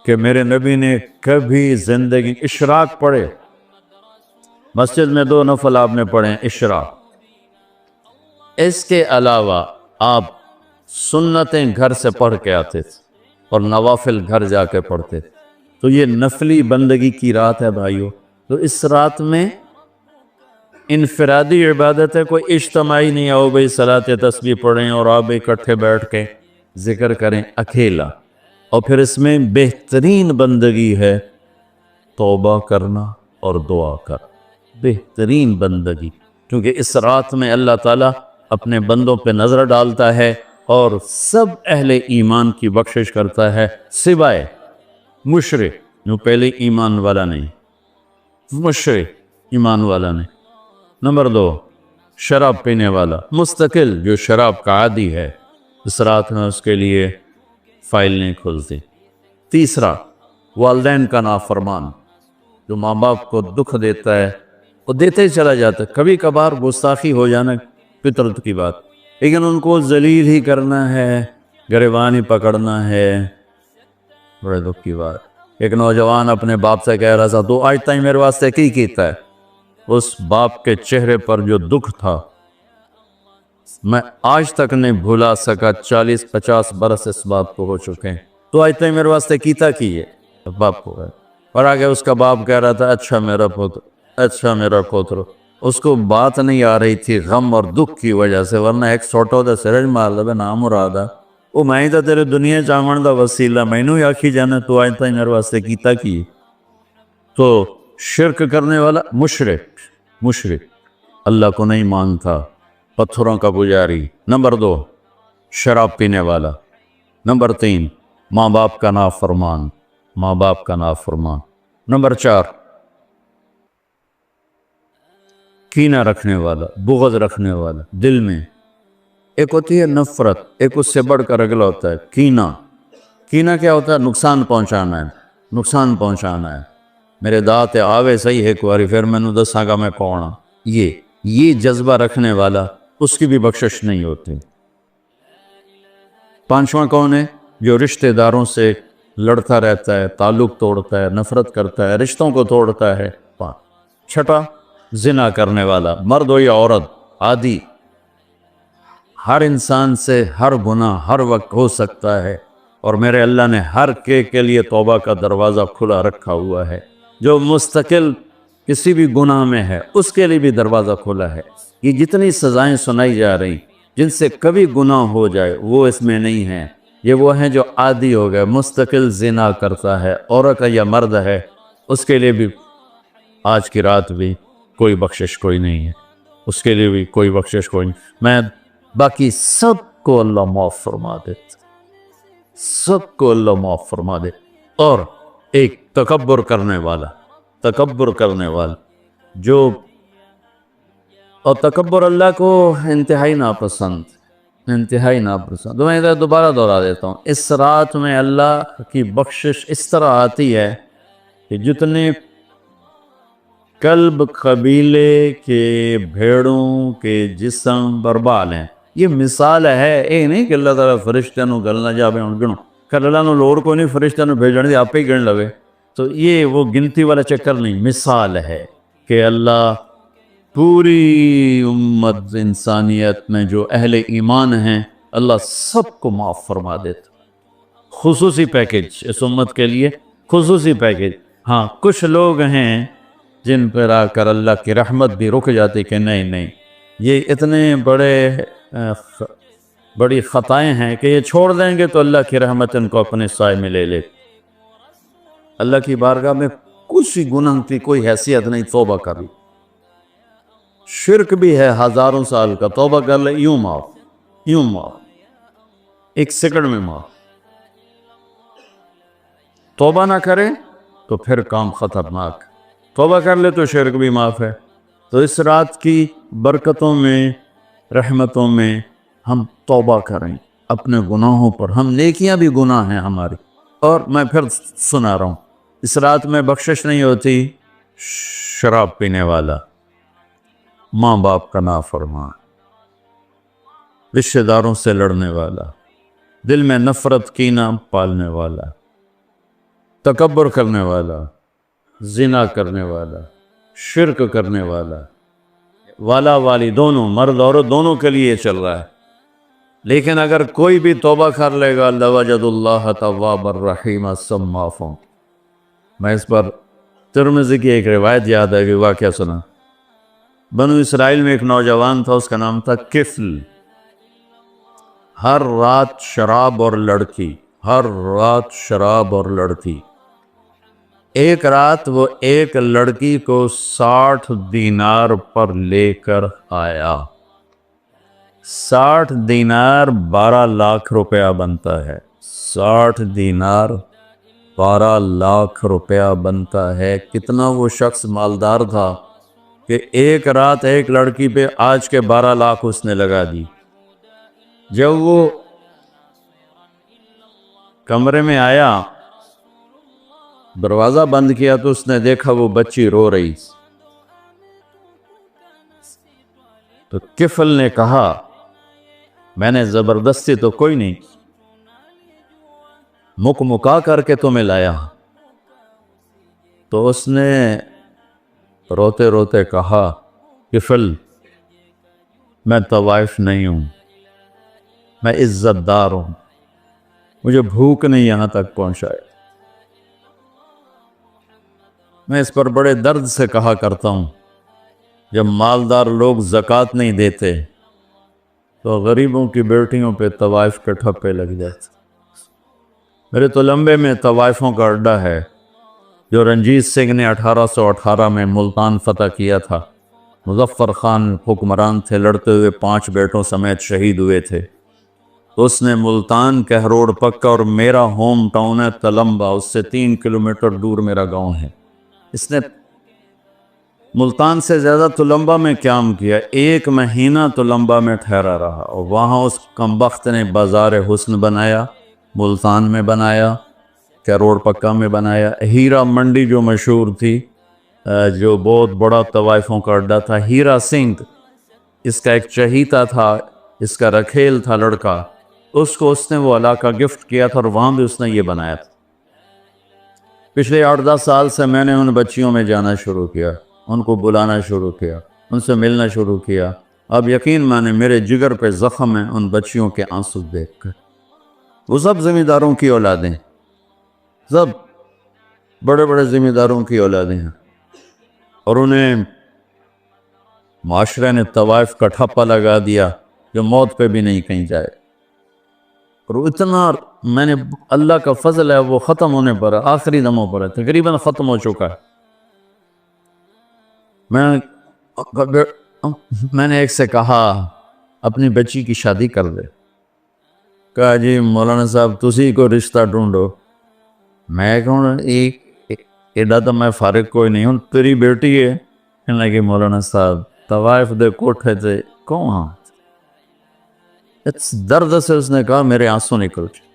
کہ میرے نبی نے کبھی زندگی اشراق پڑھے، مسجد میں 2 نفل آپ نے پڑھے اشراق. اس کے علاوہ آپ سنتیں گھر سے پڑھ کے آتے تھے اور نوافل گھر جا کے پڑھتے تھے. تو یہ نفلی بندگی کی رات ہے بھائیو. تو اس رات میں انفرادی عبادت ہے، کوئی اجتماعی نہیں. آؤ بھئی صلاۃ تسبیح پڑھیں اور آپ اکٹھے بیٹھ کے ذکر کریں اکیلا. اور پھر اس میں بہترین بندگی ہے توبہ کرنا اور دعا کرنا، بہترین بندگی. کیونکہ اس رات میں اللہ تعالیٰ اپنے بندوں پہ نظر ڈالتا ہے اور سب اہل ایمان کی بخشش کرتا ہے سوائے مشرک، جو پہلے ایمان والا نہیں، مشرک ایمان والا نہیں. نمبر 2 شراب پینے والا مستقل، جو شراب کا عادی ہے، اس رات میں اس کے لیے فائل نہیں کھلتی. تیسرا والدین کا نافرمان، جو ماں باپ کو دکھ دیتا ہے وہ دیتے ہی چلا جاتا ہے. کبھی کبھار گستاخی ہو جانا فطرت کی بات، لیکن ان کو ذلیل ہی کرنا ہے، گریبان ہی پکڑنا ہے، بڑے دکھ کی بات. ایک نوجوان اپنے باپ سے کہہ رہا تھا تو آج تک میرے واسطے کی کیتا ہے. اس باپ کے چہرے پر جو دکھ تھا میں آج تک نہیں بھولا سکا. 40-50 برس اس باپ کو ہو چکے ہیں. تو آج تک میرے واسطے کیتا کی ہے باپ کو. اور آگے اس کا باپ کہہ رہا تھا اچھا میرا پوتر، اچھا میرا پوتر. اس کو بات نہیں آ رہی تھی غم اور دکھ کی وجہ سے، ورنہ ایک سوٹو دا سرج مار لبے نام مرادا. وہ میں تا تیرے دنیا چاہمن دا وسیلہ، میں نو آکھی جانا تو آج تک میرے واسطے کیتا کی. تو شرک کرنے والا مشرک اللہ کو نہیں مانتا، پتھروں کا پجاری. نمبر 2 شراب پینے والا. نمبر 3 ماں باپ کا نافرمان. نمبر 4 کینہ رکھنے والا، بغض رکھنے والا دل میں. ایک ہوتی ہے نفرت، ایک اس سے بڑھ کر اگلا ہوتا ہے کینہ کیا ہوتا ہے؟ نقصان پہنچانا ہے. میرے دانت آوے صحیح ایک باری پھر میں نے دساں گا میں کون ہاں. یہ جذبہ رکھنے والا، اس کی بھی بخشش نہیں ہوتی. 5واں کون ہے؟ جو رشتہ داروں سے لڑتا رہتا ہے، تعلق توڑتا ہے، نفرت کرتا ہے، رشتوں کو توڑتا ہے. 6 زنا کرنے والا، مرد ہو یا عورت، عادی. ہر انسان سے ہر گناہ ہر وقت ہو سکتا ہے، اور میرے اللہ نے ہر کے لیے توبہ کا دروازہ کھلا رکھا ہوا ہے. جو مستقل کسی بھی گناہ میں ہے اس کے لیے بھی دروازہ کھلا ہے. یہ جتنی سزائیں سنائی جا رہی جن سے کبھی گناہ ہو جائے وہ اس میں نہیں ہیں. یہ وہ ہیں جو عادی ہو گئے، مستقل زنا کرتا ہے، عورت ہے یا مرد ہے، اس کے لیے بھی آج کی رات بھی کوئی بخشش کوئی نہیں ہے، اس کے لیے بھی کوئی بخشش کوئی نہیں. میں باقی سب کو اللہ معاف فرما دے، سب کو اللہ معاف فرما دے. اور ایک تکبر کرنے والا جو، اور تکبر اللہ کو انتہائی ناپسند. تو میں ادھر دوبارہ دہرا دیتا ہوں، اس رات میں اللہ کی بخشش اس طرح آتی ہے کہ جتنے کلب قبیلے کے بھیڑوں کے جسم بربال ہیں. یہ مثال ہے، یہ نہیں کہ اللہ تعالیٰ فرشتہ نو گلنا جا بے گنو کر اللہ نو لوڑ کو نہیں فرشتہ نو بھیجن دی آپ ہی گن لوے. تو یہ وہ گنتی والا چکر نہیں، مثال ہے کہ اللہ پوری امت انسانیت میں جو اہل ایمان ہیں اللہ سب کو معاف فرما دیتا۔ خصوصی پیکج اس امت کے لیے، خصوصی پیکج۔ ہاں کچھ لوگ ہیں جن پر آ کر اللہ کی رحمت بھی رک جاتی کہ نہیں یہ اتنے بڑی خطائیں ہیں کہ یہ چھوڑ دیں گے تو اللہ کی رحمت ان کو اپنے سائے میں لے لے۔ اللہ کی بارگاہ میں کچھ گناہ کی کوئی حیثیت نہیں، توبہ کر لو۔ شرک بھی ہے ہزاروں سال کا، توبہ کر لے یوں معاف، ایک سیکنڈ میں معاف۔ توبہ نہ کرے تو پھر کام خطرناک، توبہ کر لے تو شرک بھی معاف ہے۔ تو اس رات کی برکتوں میں، رحمتوں میں ہم توبہ کریں اپنے گناہوں پر۔ ہم نیکیاں بھی گناہ ہیں ہماری۔ اور میں پھر سنا رہا ہوں، اس رات میں بخشش نہیں ہوتی شراب پینے والا، ماں باپ کا نافرمان، رشتہ داروں سے لڑنے والا، دل میں نفرت کینہ پالنے والا، تکبر کرنے والا، زنا کرنے والا، شرک کرنے والا والی دونوں، مرد عورت دونوں کے لیے چل رہا ہے۔ لیکن اگر کوئی بھی توبہ کر لے گا لوجد اللہ تواب الرحیم، سب معاف ہوں۔ میں اس پر ترمذی کی ایک روایت یاد ہے کہ واقعہ سنا۔ بنو اسرائیل میں ایک نوجوان تھا، اس کا نام تھا کفل۔ ہر رات شراب اور لڑکی۔ ایک رات وہ ایک لڑکی کو 60 دینار پر لے کر آیا۔ 60 دینار 12 لاکھ روپیہ بنتا ہے۔ 60 دینار 12 لاکھ روپیہ بنتا ہے۔ کتنا وہ شخص مالدار تھا کہ ایک رات ایک لڑکی پہ آج کے 12 لاکھ اس نے لگا دی۔ جب وہ کمرے میں آیا، دروازہ بند کیا تو اس نے دیکھا وہ بچی رو رہی۔ تو کفل نے کہا میں نے زبردستی تو کوئی نہیں، مکا کر کے تمہیں لایا۔ تو اس نے روتے روتے کہا کفل میں طوائف نہیں ہوں، میں عزت دار ہوں، مجھے بھوک نہیں یہاں تک پہنچائے۔ میں اس پر بڑے درد سے کہا کرتا ہوں، جب مالدار لوگ زکوٰۃ نہیں دیتے تو غریبوں کی بیٹیوں پہ طوائف کے ٹھپے لگ جاتے۔ میرے تلمبے میں طوائفوں کا اڈا ہے، جو رنجیت سنگھ نے 1818 میں ملتان فتح کیا تھا۔ مظفر خان حکمران تھے، لڑتے ہوئے 5 بیٹوں سمیت شہید ہوئے تھے۔ تو اس نے ملتان کہروڑ پکا، اور میرا ہوم ٹاؤن ہے تلمبا، اس سے 3 کلومیٹر دور میرا گاؤں ہے۔ اس نے ملتان سے زیادہ تلمبا میں قیام کیا، 1 مہینہ تلمبا میں ٹھہرا رہا، اور وہاں اس کمبخت نے بازار حسن بنایا، ملتان میں بنایا، کہروڑ پکا میں بنایا۔ ہیرا منڈی جو مشہور تھی، جو بہت بڑا طوائفوں کا اڈا تھا، ہیرا سنگھ اس کا ایک چہیتا تھا، اس کا رکھیل تھا لڑکا، اس کو اس نے وہ علاقہ گفٹ کیا تھا، اور وہاں بھی اس نے یہ بنایا تھا۔ پچھلے 8-10 سال سے میں نے ان بچیوں میں جانا شروع کیا، ان کو بلانا شروع کیا، ان سے ملنا شروع کیا۔ اب یقین مانے میرے جگر پہ زخم ہے ان بچیوں کے آنسو دیکھ کر۔ وہ سب ذمہ داروں کی اولادیں، سب بڑے بڑے ذمہ داروں کی اولادیں ہیں، اور انہیں معاشرے نے طوائف کا ٹھپا لگا دیا جو موت پہ بھی نہیں کہیں جائے۔ اور اتنا میں نے، اللہ کا فضل ہے، وہ ختم ہونے پر ہے، آخری دموں پر ہے، تقریباً ختم ہو چکا ہے۔ میں نے ایک سے کہا اپنی بچی کی شادی کر دے۔ کہا جی مولانا صاحب تسی کو رشتہ ڈھونڈو۔ میں کہوں ایڈا تو میں فارغ کوئی نہیں ہوں، تیری بیٹی ہے۔ کہنے لگے مولانا صاحب طوائف دے کوٹھے تھے کہاں؟ درد سے اس نے کہا میرے آنسو نکل گئے۔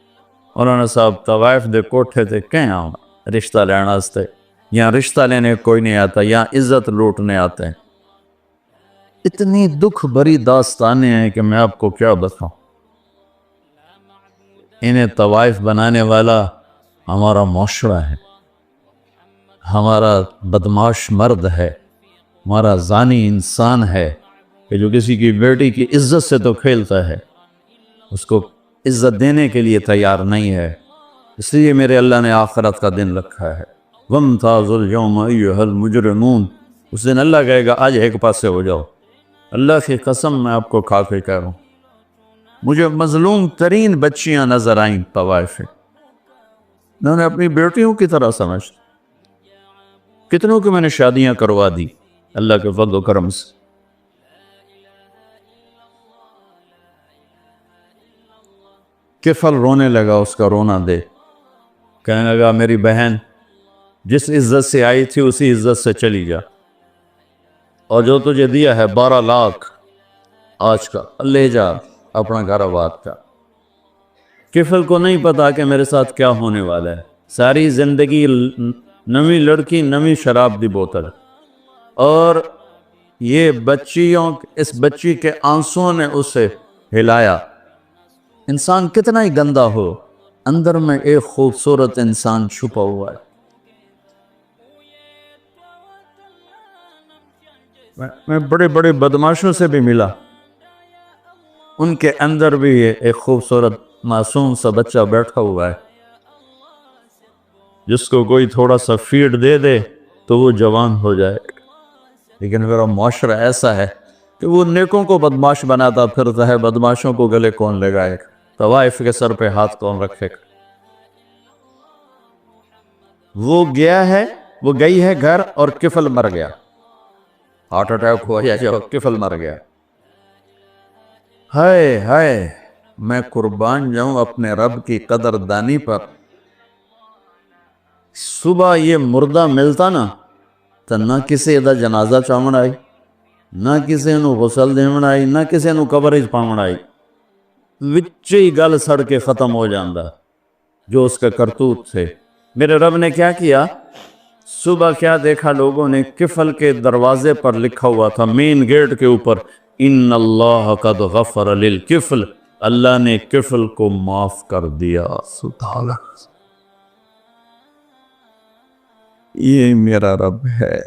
مولانا صاحب طوائف دے کوٹھے تھے کہاں رشتہ لینا واسطے؟ یہاں رشتہ لینے کوئی نہیں آتا، یہاں عزت لوٹنے آتے ہیں۔ اتنی دکھ بھری داستانیں ہیں کہ میں آپ کو کیا بتاؤں۔ انہیں طوائف بنانے والا ہمارا معاشرہ ہے، ہمارا بدماش مرد ہے، ہمارا زانی انسان ہے کہ جو کسی کی بیٹی کی عزت سے تو کھیلتا ہے، اس کو عزت دینے کے لیے تیار نہیں ہے. اس لیے میرے اللہ نے آخرت کا دن رکھا ہے. وَامْتَازُوا الْيَوْمَ أَيُّهَا الْمُجْرِمُونَ. اس دن اللہ کہے گا آج ایک پاسے ہو جاؤ. اللہ کی قسم میں آپ کو کھا کے کہہ رہا ہوں، مجھے مظلوم ترین بچیاں نظر آئیں طوائف میں. انہوں نے اپنی بیٹیوں کی طرح سمجھ، کتنوں کی میں نے شادیاں کروا دی اللہ کے فضل و کرم سے. کفل رونے لگا، اس کا رونا دے، کہنے لگا میری بہن جس عزت سے آئی تھی اسی عزت سے چلی جا، اور جو تجھے دیا ہے 12 لاکھ آج کا لے جا اپنا گھر آباد کا. کفل کو نہیں پتا کہ میرے ساتھ کیا ہونے والا ہے. ساری زندگی نویں لڑکی نویں شراب دی بوتل، اور یہ اس بچی کے آنسوں نے اسے ہلایا. انسان کتنا ہی گندا ہو، اندر میں ایک خوبصورت انسان چھپا ہوا ہے. میں بڑے بڑے بدماشوں سے بھی ملا، ان کے اندر بھی ایک خوبصورت معصوم سا بچہ بیٹھا ہوا ہے جس کو کوئی تھوڑا سا فیڈ دے دے تو وہ جوان ہو جائے. لیکن میرا معاشرہ ایسا ہے کہ وہ نیکوں کو بدماش بناتا پھرتا ہے، بدماشوں کو گلے کون لگائے گا، طوائف کے سر پہ ہاتھ کون رکھے گا. وہ گئی ہے گھر اور کفل مر گیا، ہارٹ اٹیک ہوا یا جو کفل مر گیا. ہائے ہائے، میں قربان جاؤں اپنے رب کی قدر دانی پر. صبح یہ مردہ ملتا نا تو نہ کسی دا جنازہ چاون آئی، نہ کسی نو غسل دیون آئی، نہ کسی نو قبر پاون آئی. وچے ہی گل سڑ کے ختم ہو جاندہ جو اس کے کرتوت تھے. میرے رب نے کیا کیا، صبح کیا دیکھا لوگوں نے، کفل کے دروازے پر لکھا ہوا تھا، مین گیٹ کے اوپر، ان اللہ قد غفر للکفل، اللہ نے کفل کو معاف کر دیا. سبحان اللہ، یہ میرا رب ہے.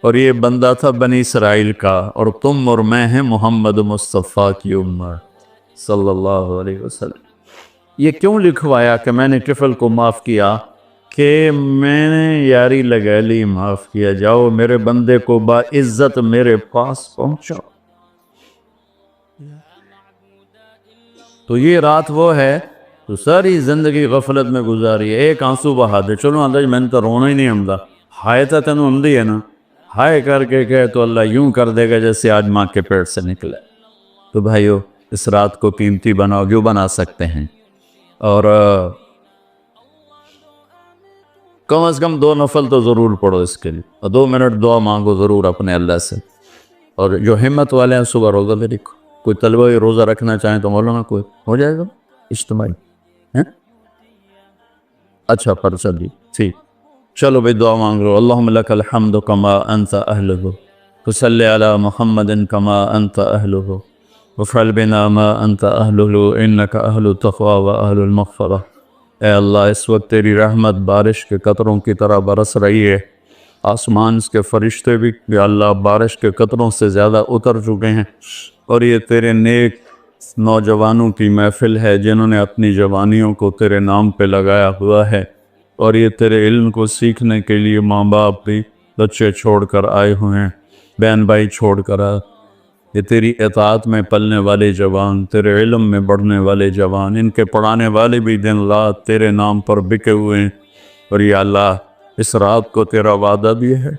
اور یہ بندہ تھا بنی اسرائیل کا، اور تم اور میں ہیں محمد مصطفیٰ کی امت صلی اللہ علیہ وسلم. یہ کیوں لکھوایا کہ میں نے کفل کو معاف کیا؟ کہ میں نے یاری لگا لی، معاف کیا. جاؤ میرے بندے کو باعزت میرے پاس پہنچاؤ. تو یہ رات وہ ہے تو ساری زندگی غفلت میں گزاری ہے. ایک آنسو بہا دے، چلو اندر میں نے تو رونا ہی نہیں ہمدا، ہائے تا تینوں ہمدی ہے نا، ہائے کر کے کہے تو اللہ یوں کر دے گا جیسے آج ماں کے پیٹ سے نکلے. تو بھائیو اس رات کو قیمتی بناؤ، جو بنا سکتے ہیں، اور کم از کم 2 نفل تو ضرور پڑھو اس کے لیے، اور 2 منٹ دعا مانگو ضرور اپنے اللہ سے. اور جو ہمت والے ہیں صبح روزہ بھی رکھو. کوئی طلبہ روزہ رکھنا چاہیں تو مولانا کوئی ہو جائے گا اجتماعی ہیں؟ اچھا پرچہ دی ٹھیک. چلو بھئی دعا مانگ لو. اللہم لک الحمد کما انت اہلہ، فصلی علی محمد کما انت اہلہ، وفعل بنا ما انت اہلہ انک اہل التقوی و اہل المغفرہ. اے اللہ اس وقت تیری رحمت بارش کے قطروں کی طرح برس رہی ہے. آسمان کے فرشتے بھی یا اللہ بارش کے قطروں سے زیادہ اتر چکے ہیں، اور یہ تیرے نیک نوجوانوں کی محفل ہے جنہوں نے اپنی جوانیوں کو تیرے نام پہ لگایا ہوا ہے، اور یہ تیرے علم کو سیکھنے کے لیے ماں باپ بھی بچے چھوڑ کر آئے ہوئے ہیں، بہن بھائی چھوڑ کر آئے. یہ تیری اطاعت میں پلنے والے جوان، تیرے علم میں بڑھنے والے جوان، ان کے پڑھانے والے بھی دن رات تیرے نام پر بکے ہوئے ہیں. اور یا اللہ اس رات کو تیرا وعدہ بھی ہے،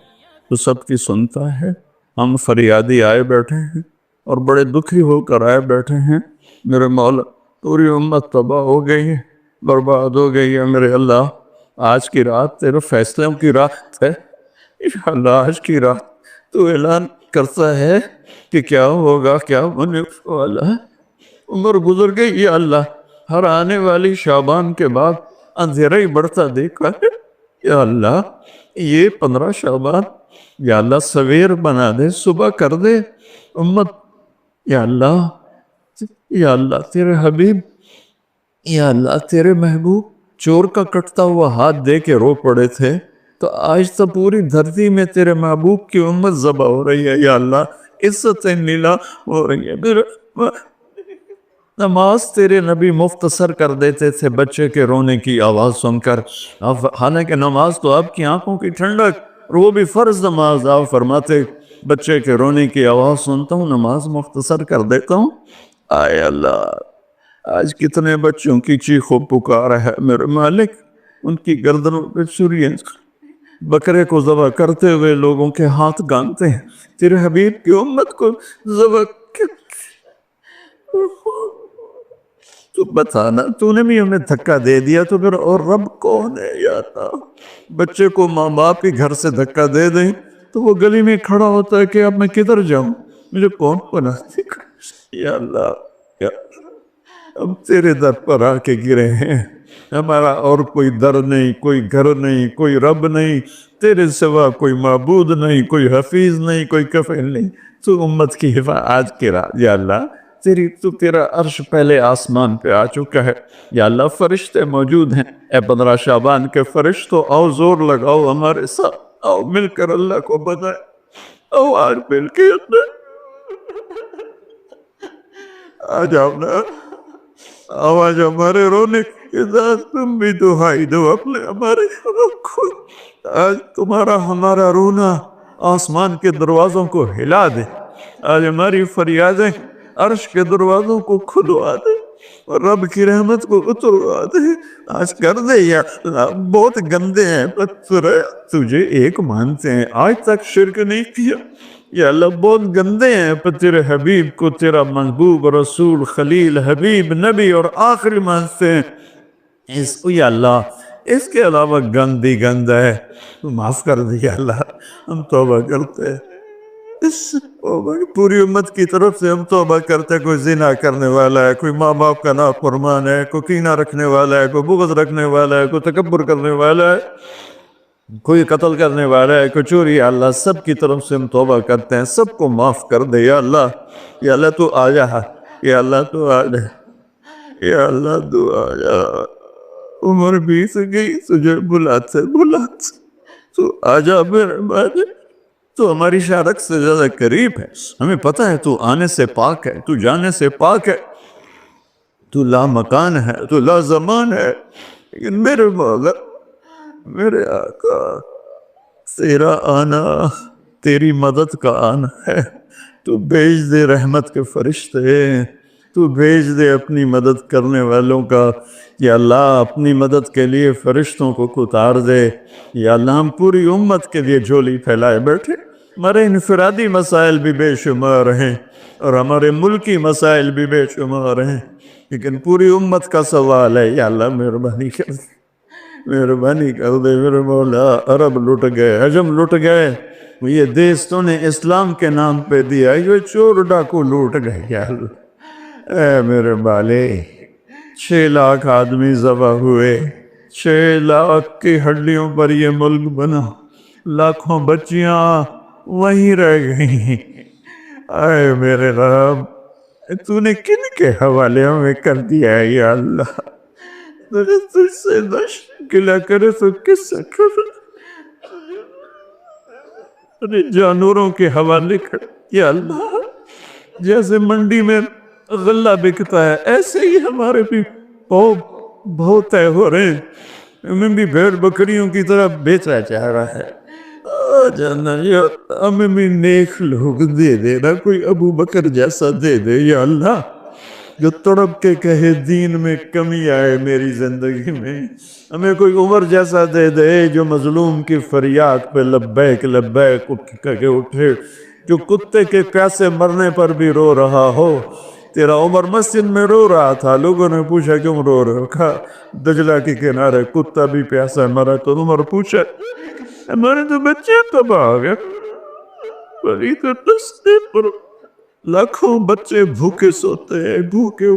تو سب کی سنتا ہے. ہم فریادی آئے بیٹھے ہیں اور بڑے دکھی ہو کر آئے بیٹھے ہیں. میرے مولا پوری امت تباہ ہو گئی ہے، برباد ہو گئی ہے. میرے اللہ آج کی رات تیرے فیصلوں کی رات ہے. یا اللہ آج کی رات تو اعلان کرتا ہے کہ کیا ہوگا، کیا ہونے والا ہے. عمر گزر گئی یا اللہ، ہر آنے والی شعبان کے بعد اندھیرا ہی بڑھتا دیکھا ہے. یا اللہ یہ 15 شعبان یا اللہ سویر بنا دے، صبح کر دے امت. یا اللہ تیرے حبیب، یا اللہ تیرے محبوب چور کا کٹتا ہوا ہاتھ دے کے رو پڑے تھے. تو آج تو پوری دھرتی میں تیرے محبوب کی امت ذبح ہو رہی ہے یا اللہ، عزتیں نیلا ہو رہی ہے۔ پھر نماز تیرے نبی مختصر کر دیتے تھے بچے کے رونے کی آواز سن کر، اب حالانکہ نماز تو آپ کی آنکھوں کی ٹھنڈک، اور وہ بھی فرض نماز، آپ فرماتے بچے کے رونے کی آواز سنتا ہوں نماز مختصر کر دیتا ہوں۔ آئے اللہ، آج کتنے بچوں کی چیخ و پکار ہے میرے مالک، ان کی گردنوں پہ چھریاں، بکرے کو ذبح کرتے ہوئے لوگوں کے ہاتھ گانتے ہیں، تیرے حبیب کی امت کو ذبح تو بتانا، تو نے بھی ہمیں دھکا دے دیا تو پھر اور رب کون ہے یا اللہ؟ بچے کو ماں باپ کے گھر سے دھکا دے دیں تو وہ گلی میں کھڑا ہوتا ہے کہ اب میں کدھر جاؤں، مجھے کون بناتے یا اللہ۔ یا ہم تیرے در پر آ کے گرے ہیں، ہمارا اور کوئی در نہیں، کوئی گھر نہیں، کوئی رب نہیں، تیرے سوا کوئی معبود نہیں، کوئی حفیظ نہیں، کوئی کفیل نہیں۔ تو امت کی حفاظت آج کے رات یا اللہ، تیرا عرش پہلے آسمان پہ آ چکا ہے یا اللہ، فرشتے موجود ہیں، اے 15 شعبان کے فرشتوں، آؤ زور لگاؤ ہمارے ساتھ، آؤ مل کر اللہ کو بتائیں، آؤ آج مل کے آ جاؤ نا، آواز ہمارے رونے کی ذات، تم بھی دہائی دو اپنے ہمارے کو، آج تمہارا ہمارا رونا آسمان کے دروازوں کو ہلا دے، آج ہماری فریادیں عرش کے دروازوں کو کھلوا دے اور رب کی رحمت کو اتروا دے، آج کر دے یا اللہ۔ بہت گندے ہیں پتھر، تجھے ایک مانتے ہیں، آج تک شرک نہیں کیا یا اللہ، بہت گندے ہیں پر تیرے حبیب کو تیرا محبوب رسول خلیل حبیب نبی اور آخری مانتے ہیں، اس کو یا اللہ، اس کے علاوہ گندی گند ہے، تو معاف کر دے یا اللہ، ہم توبہ کرتے ہیں، پوری امت کی طرف سے ہم توبہ کرتے ہیں، کوئی زنا کرنے والا ہے، کوئی ماں باپ کا نافرمان ہے، کوئی کینہ رکھنے والا ہے، کوئی بغض رکھنے والا ہے، کوئی تکبر کرنے والا ہے، کوئی قتل کرنے والا ہے، کوئی چوری، یا اللہ سب کی طرف سے ہم توبہ کرتے ہیں، سب کو معاف کر دے یا اللہ۔ یا اللہ تو آ جا، یا اللہ تو آ جا، یا اللہ تو آ جا، عمر بیت گئی، تجھے بلاتے بلاتے تو آ جا میرے بھائی، تو ہماری شارک سے زیادہ قریب ہے، ہمیں پتہ ہے تو آنے سے پاک ہے، تو جانے سے پاک ہے، تو لا مکان ہے، تو لا زمان ہے، لیکن میرے مولا، میرے آقا، تیرا آنا تیری مدد کا آنا ہے، تو بھیج دے رحمت کے فرشتے، تو بھیج دے اپنی مدد کرنے والوں کا، یا اللہ اپنی مدد کے لیے فرشتوں کو اتار دے یا اللہ، ہم پوری امت کے لیے جھولی پھیلائے بیٹھے، ہمارے انفرادی مسائل بھی بے شمار ہیں اور ہمارے ملکی مسائل بھی بے شمار ہیں، لیکن پوری امت کا سوال ہے یا اللہ مہربانی کر دے، مہربانی کر دے میرے مولا۔ عرب لٹ گئے، عجم لٹ گئے، یہ دیس تو نے اسلام کے نام پہ دیا، یہ چور ڈاکو لوٹ گئے یا اللہ، اے میرے بالے، 6 لاکھ آدمی ذبح ہوئے، 6 لاکھ کی ہڈیوں پر یہ ملک بنا، لاکھوں بچیاں وہیں رہ گئی، اے میرے رب، تو نے کن کے حوالے ہمیں کر دیا ہے یا اللہ، تجھ سے نشر گلا کرے تو کس سے کرے، جانوروں کے حوالے کر یا اللہ، جیسے منڈی میں غلہ بکتا ہے ایسے ہی ہمارے بھی بہت طے ہو رہے ہیں، ہمیں بھی بھیڑ بکریوں کی طرح بیچا جا رہا ہے، جانا یا ہمیں بھی نیک لوگ دے دے نا، کوئی ابو بکر جیسا دے دے یا اللہ، جو تڑپ کے کہے دین میں کمی آئے میری زندگی میں، ہمیں کوئی عمر جیسا دے دے جو مظلوم کی فریاد پہ لبیک لبیک کہہ کے اٹھے، جو کتے کے پیاسے مرنے پر بھی رو رہا ہو، تیرا عمر مسجد میں رو رہا تھا، لوگوں نے پوچھا کیوں رو رہے ہو، کہا دجلہ کے کنارے کتا بھی پیاسا مرا، تو عمر پوچھا ہمارے تو بچے تباہ ہو گئے، بڑی تو دستے پر لاکھوں بچے بھوکے سوتے ہیں، بھوکے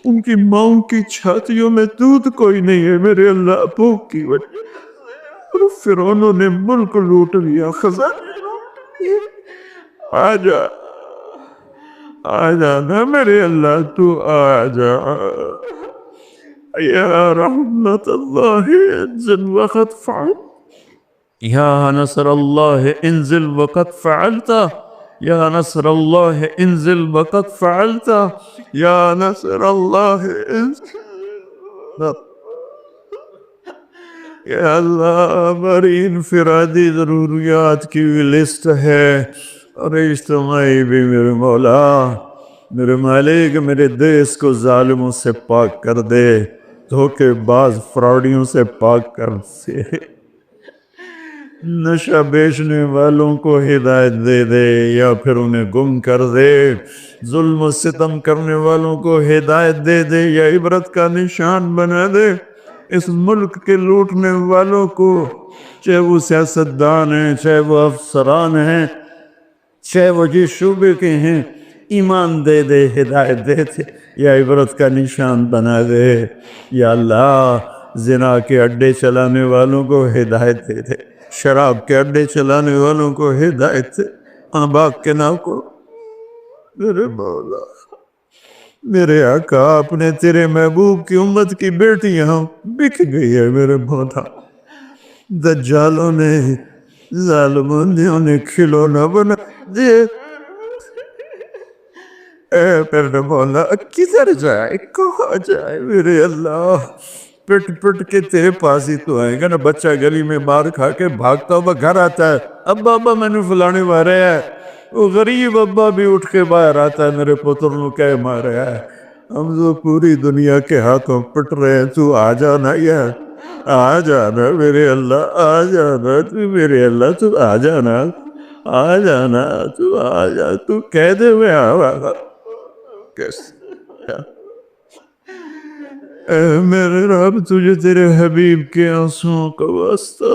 ان کی ماؤں کی چھاتیوں میں دودھ کوئی نہیں ہے میرے اللہ، بھوک کی وجہ، اور فرعونوں نے ملک لوٹ لیا، خزانے لوٹ لیے، آجا آجا نا میرے اللہ، تو آجا یا رحمت اللہ انزل وقت فعل یا نصر اللہ انزل وقد فعلت، یا نصر اللہ انزل وقد فعلت، یا نصر اللہ انزل۔ یا اللہ ہماری انفرادی ضروریات کی لسٹ ہے اور اجتماعی بھی، میرے مولا میرے مالک، میرے دیس کو ظالموں سے پاک کر دے، دھوکے باز فراڈیوں سے پاک کر دے، نشہ بیچنے والوں کو ہدایت دے دے یا پھر انہیں گم کر دے، ظلم و ستم کرنے والوں کو ہدایت دے دے یا عبرت کا نشان بنا دے، اس ملک کے لوٹنے والوں کو، چاہے وہ سیاستدان ہیں، چاہے وہ افسران ہیں، چاہے وہ جس شعبے کے ہیں، ایمان دے دے، ہدایت دے دے یا عبرت کا نشان بنا دے۔ یا اللہ زنا کے اڈے چلانے والوں کو ہدایت دے دے، شراب کے اڈے چلانے والوں کو ہدایت دے، آباک کے نام کو میرے مولا میرے آقا، اپنے تیرے محبوب کی امت کی بیٹیاں بک گئی ہے میرے مولا، دجالوں نے ظالموں نے انہیں کھلونا بنا دے، اے میرے مولا کدھر جائے، کہاں جائے میرے اللہ، پٹ پٹ کے تیرے پاس ہی تو آئے گا نا۔ بچہ گلی میں مار کھا کے بھاگتا ہوا گھر آتا ہے، ابا ابا میں نے فلانے مارے ہے، وہ غریب ابا بھی اٹھ کے باہر آتا ہے، میرے پتر نو کہہ مارے ہے، ہم تو پوری دنیا کے ہاتھوں پٹ رہے ہیں، تو آ جانا یار، آ جانا میرے اللہ، آ جانا تو میرے اللہ، تو آ جانا، آ جانا، تو آ جا، تو کہہ دے میں آ کیسے۔ اے میرے رب تجھے تیرے حبیب کے آنسوؤں کا واسطہ،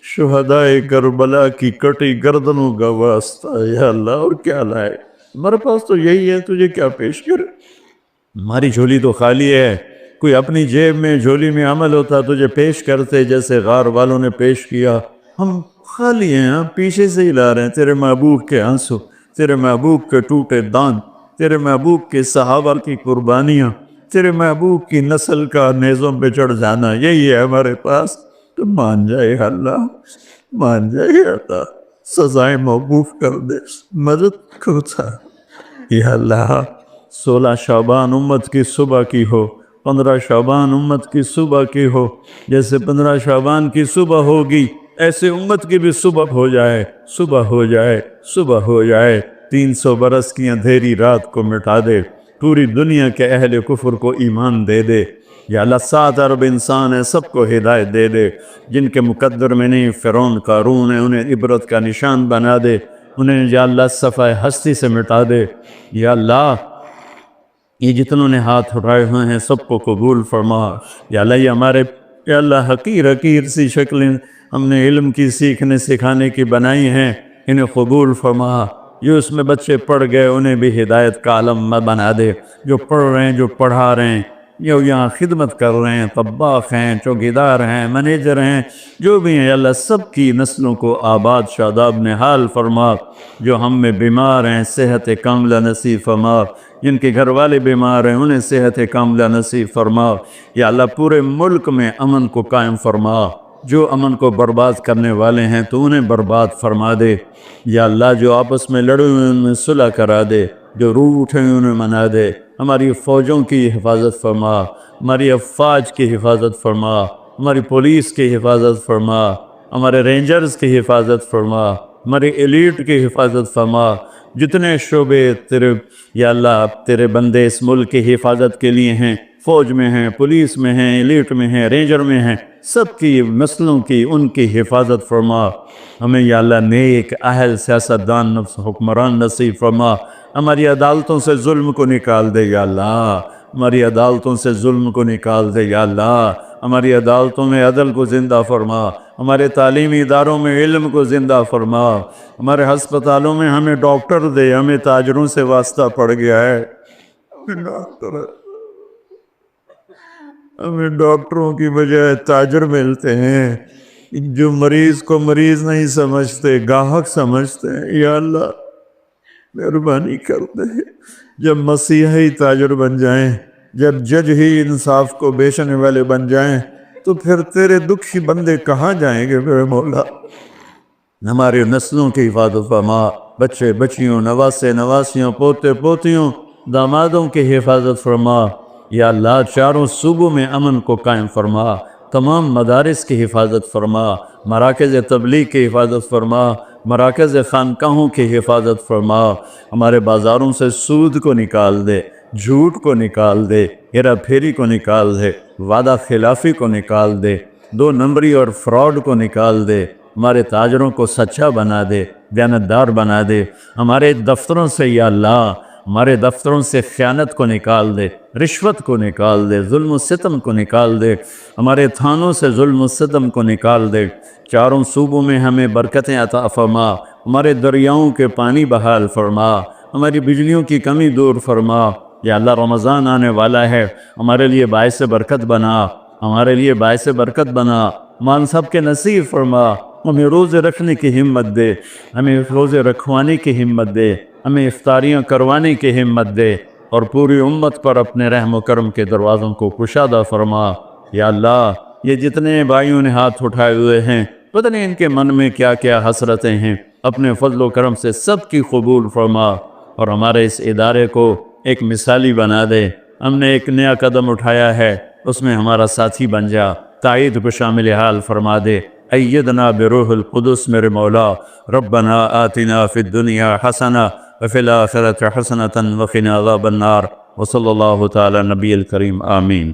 شہدائے کربلا کی کٹی گردنوں کا واسطہ، یا اللہ اور کیا لائے، ہمارے پاس تو یہی ہے، تجھے کیا پیش کرے، ہماری جھولی تو خالی ہے، کوئی اپنی جیب میں جھولی میں عمل ہوتا تجھے پیش کرتے، جیسے غار والوں نے پیش کیا، ہم خالی ہیں، ہم پیچھے سے ہی لا رہے ہیں تیرے محبوب کے آنسو، تیرے محبوب کے ٹوٹے دان، تیرے محبوب کے صحابہ کی قربانیاں، تیرے محبوب کی نسل کا نیزوں پہ چڑھ جانا، یہی ہے ہمارے پاس، تو مان جائے اللہ، مان جائے اللہ، سزائیں موقوف کر دے، مدد کرتا۔ یا اللہ 16 شعبان امت کی صبح کی ہو، 15 شعبان امت کی صبح کی ہو، جیسے 15 شعبان کی صبح ہوگی ایسے امت کی بھی صبح ہو جائے، صبح ہو جائے، صبح ہو جائے، 300 برس کی اندھیری رات کو مٹا دے، پوری دنیا کے اہل کفر کو ایمان دے دے، یا اللہ 7 ارب انسان ہیں، سب کو ہدایت دے دے، جن کے مقدر میں نہیں فرعون قارون ہے انہیں عبرت کا نشان بنا دے، انہیں یا اللہ صفحہ ہستی سے مٹا دے، یا اللہ یہ جتنوں نے ہاتھ اٹھائے ہوئے ہیں سب کو قبول فرما، یا اللہ یہ ہمارے یا اللہ حقیر حقیر سی شکلیں ہم نے علم کی سیکھنے سکھانے کی بنائی ہیں، انہیں قبول فرما، جو اس میں بچے پڑھ گئے انہیں بھی ہدایت کا علم بنا دے، جو پڑھ رہے ہیں، جو پڑھا رہے ہیں، جو یہاں خدمت کر رہے ہیں، طباخ ہیں، چوکیدار ہیں، مینیجر ہیں، جو بھی ہیں، یا اللہ سب کی نسلوں کو آباد شاداب نحال فرما، جو ہم میں بیمار ہیں صحت کاملہ نصیب فرما، جن کے گھر والے بیمار ہیں انہیں صحت کاملہ نصیب فرما، یا اللہ پورے ملک میں امن کو قائم فرما، جو امن کو برباد کرنے والے ہیں تو انہیں برباد فرما دے، یا اللہ جو آپس میں لڑے ہوئے ان میں صلح کرا دے، جو روح اٹھے ہوئے انہیں منا دے، ہماری فوجوں کی حفاظت فرما، ہماری افواج کی حفاظت فرما، ہماری پولیس کی حفاظت فرما، ہمارے رینجرز کی حفاظت فرما، ہماری ایلیٹ کی حفاظت فرما، جتنے شعبے تیرے یا اللہ تیرے بندے اس ملک کی حفاظت کے لیے ہیں، فوج میں ہیں، پولیس میں ہیں، ایلیٹ میں ہیں، رینجر میں ہیں، سب کی نسلوں کی ان کی حفاظت فرما، ہمیں یا اللہ نیک اہل سیاستدان حکمران نصیب فرما، ہماری عدالتوں سے ظلم کو نکال دے یا اللہ، ہماری عدالتوں سے ظلم کو نکال دے یا اللہ، ہماری عدالتوں میں عدل کو زندہ فرما، ہمارے تعلیمی اداروں میں علم کو زندہ فرما، ہمارے ہسپتالوں میں ہمیں ڈاکٹر دے، ہمیں تاجروں سے واسطہ پڑ گیا ہے، ہمیں ڈاکٹروں کی بجائے تاجر ملتے ہیں، جو مریض کو مریض نہیں سمجھتے گاہک سمجھتے ہیں، یا اللہ مہربانی کر دے، جب مسیحی تاجر بن جائیں، جب جج ہی انصاف کو بیچنے والے بن جائیں، تو پھر تیرے دکھی بندے کہاں جائیں گے میرے مولا؟ ہماری نسلوں کی حفاظت فرما، بچے بچیوں، نواسے نواسیوں، پوتے پوتیوں، دامادوں کی حفاظت فرما۔ یا اللہ چاروں صوبوں میں امن کو قائم فرما، تمام مدارس کی حفاظت فرما، مراکز تبلیغ کی حفاظت فرما، مراکز خانقاہوں کی حفاظت فرما۔ ہمارے بازاروں سے سود کو نکال دے، جھوٹ کو نکال دے، ہیرا پھیری کو نکال دے، وعدہ خلافی کو نکال دے، دو نمبری اور فراڈ کو نکال دے، ہمارے تاجروں کو سچا بنا دے، دیانتدار بنا دے۔ ہمارے دفتروں سے یا اللہ، ہمارے دفتروں سے خیانت کو نکال دے، رشوت کو نکال دے، ظلم و ستم کو نکال دے، ہمارے تھانوں سے ظلم و ستم کو نکال دے۔ چاروں صوبوں میں ہمیں برکتیں عطا فرما، ہمارے دریاؤں کے پانی بحال فرما، ہماری بجلیوں کی کمی دور فرما۔ یا اللہ رمضان آنے والا ہے، ہمارے لیے باعث برکت بنا، ہمارے لیے باعث برکت بنا، مان سب کے نصیب فرما۔ ہمیں روزے رکھنے کی ہمت دے، ہمیں روزے رکھوانے کی ہمت دے، ہمیں افطاریاں کروانے کی ہمت دے، اور پوری امت پر اپنے رحم و کرم کے دروازوں کو کشادہ فرما۔ یا اللہ یہ جتنے بھائیوں نے ہاتھ اٹھائے ہوئے ہیں، پتہ نہیں ان کے من میں کیا کیا حسرتیں ہیں، اپنے فضل و کرم سے سب کی قبول فرما، اور ہمارے اس ادارے کو ایک مثالی بنا دے۔ ہم نے ایک نیا قدم اٹھایا ہے، اس میں ہمارا ساتھی بن جا، تائید کو شامل حال فرما دے۔ ایدنا بروح القدس میرے مولا، ربنا آتنا فی الدنیا حسنہ وفی الآخرۃ حسنۃ وقنا عذاب النار، وصلی اللہ تعالی نبی الکریم، آمین۔